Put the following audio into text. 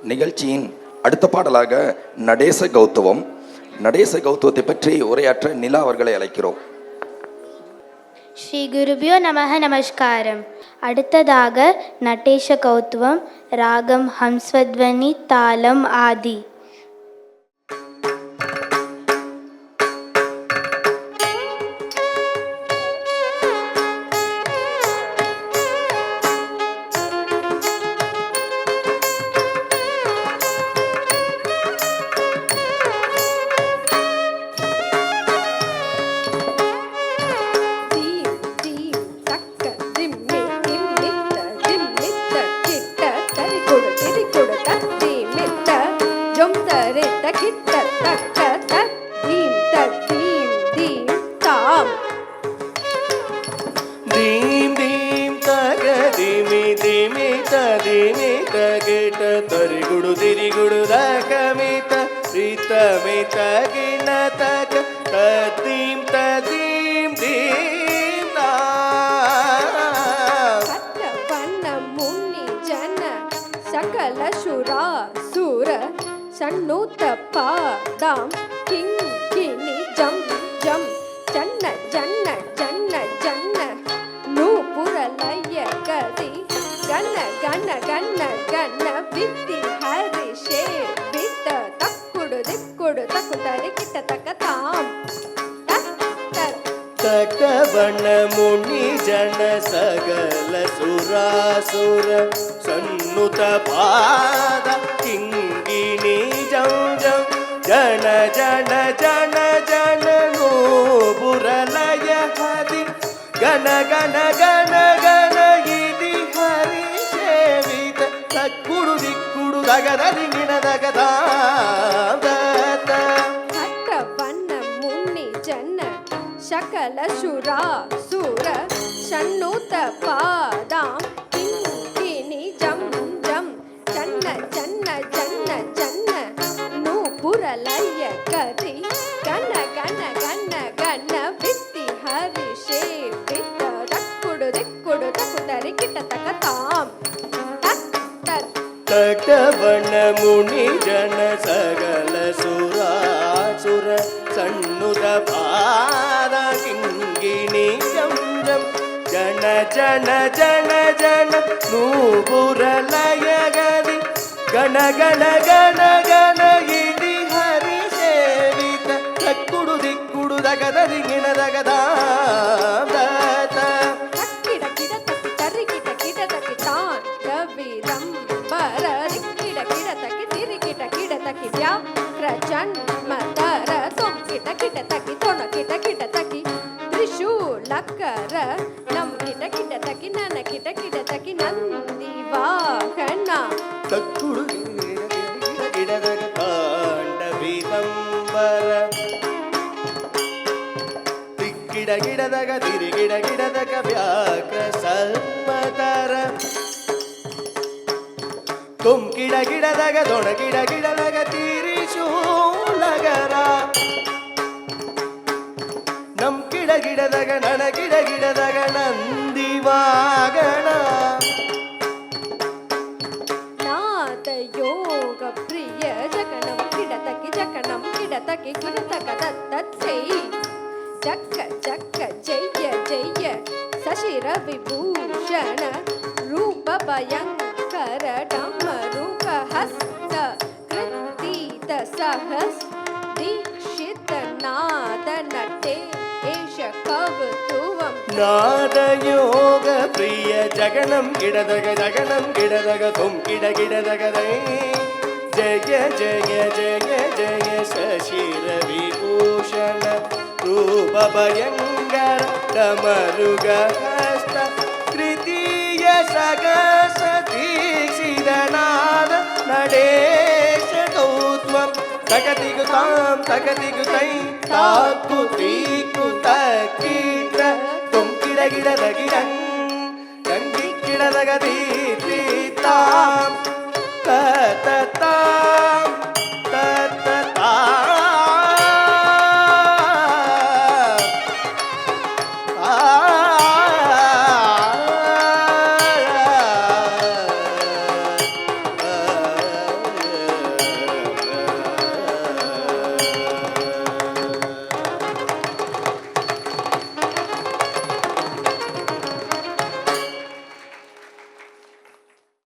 நிகழ்ச்சியின் அடுத்த பாடலாக நடேச கௌதவம். நடேச கௌதவத்தை பற்றி உரையாற்ற நிலா அவர்களை அழைக்கிறோம். ஸ்ரீ குருபியோ நமஹ நமஸ்காரம். அடுத்ததாக நடேச கௌதவம், ராகம் ஹம்ஸ்வத்வனி, தாளம் ஆதி. ತರಿಗುಡು ತಿರಿಗುಡು ದಕಮಿತ ಪ್ರೀತಮಿತ ಗಿಣತಕ ತದೀಂ ತದೀಂ ದೀಂ ಸತ್ತವನ್ನ ಮುನಿ ಜನ ಸಕಲ ಶುರಾ ಸುರ ಸಣ್ಣೂತ ಪಾದಾಂ ಕಿಂಕಿಣಿ ಜಂ ಜಂ ಜನ್ನ ಜನ್ನ ಜನ್ನ ಜನ್ನ ನೂಪುರ ಲಯ ಗದಿ ಗಣ ಗಣ ಗಣ ಗಣ ವಿದ್ದಿ ಹರಿಷೇ ವಿದ್ದ ತಕ್ಕುಡು ದಿಕ್ಕುಡು ತಕ್ಕುತರಿ ಕಿಟ್ಟ ತಕ್ಕ ತಾಂ ತಕವಣ ಮುನಿ ಜನ ಸಗಲ ಸುರಾಸುರ ಸನ್ನುತ ಪಾದ ಕಿಂಗಿಣಿ ಜಂ ಜಂ ಜನ ಜನ ಜನ ಜನ ನೂಪುರ ಲಯ ಹದಿ ಗಣ ಗಣ ಗಣ ಗಣ ಇದಿ ಹರಿ ಸೇವಿತ ತಕ್ಕುಡು ದಿಕ್ಕುಡು ದಗದರಿ ಗಿಣದಗದ ಹಟ್ಟವನ್ನ ಮುನಿ ಜನ ಸಕಲ ಶುರಾ ಸುರ ಸಣ್ಣೂತ ಪಾದಾಂ ಕಿಂಕಿಣಿ ಜಂ ಜಂ ಚನ್ನ ಚನ್ನ ಚನ್ನ ಚನ್ನ ನೂಪುರ ಲಯ ಕರಿ ಗಣ ಗಣ ಗಣ ಗಣ ವಿತ್ತಿ ಹರಿಷೇ ವಿತ್ತ ದಕ್ಕುಡು ದಿಕ್ಕುಡು ತಕ್ಕುತರಿ ಕಿಟ್ಟ ತಕ ತಾಂ ತಟವಣ ಮುನಿ ಜನ ಸಗಲ ಸುರಾಸುರ ಸಣ್ಣುದ ಪಾದ ಕಿಂಗಿಣಿ ಜಂ ಜಂ ಜನ ಜನ ಜನ ಜನ ನೂಪುರ ಲಯ ಗದಿ ಗಣ ಗಣ ಗಣ ಗಣ ಇದಿ ಹರಿ ಸೇವಿತ ತಕ್ಕುಡು ದಿಕ್ಕುಡು ದಗದರಿ ಗಿಣದಗದ ಕಿಡ ಕಿಡ ತಕ್ಕಿ ತರಿ ಕಿಟ ಕಿಡ ತಕ್ಕಿ ತಾನ್ ರವಿರಂಬರ ಕಿಡ ಕಿಡ ತಕ್ಕಿ ತಿರಿ ಕಿಟ ಕಿಡ ತಕ್ಕಿ ವ್ಯಾಕ್ರ ಜನ್ಮತರ ತೊಂ ಕಿಟ ಕಿಟ ತಕ್ಕಿ ತೊಣ ಕಿಟ ಕಿಟ ತಕ್ಕಿ ತ್ರಿಶೂಲಕರ ನಂ ಕಿಟ ಕಿಟ ತಕ್ಕಿ ನನ ಕಿಟ ಕಿಟ ತಕ್ಕಿ ನಂದಿ ವಾಹನ ತಕ್ಕುಡು ಗಿಡದಗ ತಾಂಡವೀತಂಬರ ತಿಕ್ಕಿಡ ಗಿಡದಗ ತಿರಿ ಗಿಡ ಗಿಡದಗ ವ್ಯಾಕ್ರ ಸಲ್ಮತರ ತುಂಕಿಡ ಗಿಡದಗ ದೊಣ ಗಿಡ ಗಿಡದಗ ತಿರಿಶೂಲಗರ ನಂ ಗಿಡ ಗಿಡದಗ ನನ ಗಿಡ ಗಿಡದಗ ನಂದಿ ವಾಗಣ ನಾದ ಯೋಗ ಪ್ರಿಯ ಜಗಣಂ ಕಿಡತಕಿ ಜಗಣಂ ಕಿಡತಕಿ ಕಿಡತಕ ದತ್ತೈ ಜಕ್ಕ ಜಕ್ಕ ಜಯ ಜಯ ಶಶಿರ ವಿಭೂಷಣ ರೂಪ ಭಯಂಕರ ಡಮರುಕ ಹಸ್ತ ಕೃತೀತ ಸಹಸ್ ದೀಕ್ಷಿತ ನಾದ ನಟೆ ಏಷ ಕವತುವಂ ನಾದ ಯೋಗ ಪ್ರಿಯ ಜಗಣಂ ಗಿಡದಗ ಜಗಣಂ ಗಿಡದಗ ತುಂಕಿಡ ಗಿಡದಗ ಜಯ ಜಯ ಜಯ ಜಯ ಶಶಿರ ವಿಭೂಷಣ ರೂಪ ಭಯಂಕರ ಡಮರುಗ ಹಸ್ತ ತೃತೀಯ ಸಗಸ ದೀಕ್ಷಿತನಾದ நடேச கௌத்வம் தகதிகு தாம் தகதிகு தை தாக்கு தீக்கு தக்கீற்ற தொங்கிட கிடதகிடங் கங்கி கிடதகதி தீ தா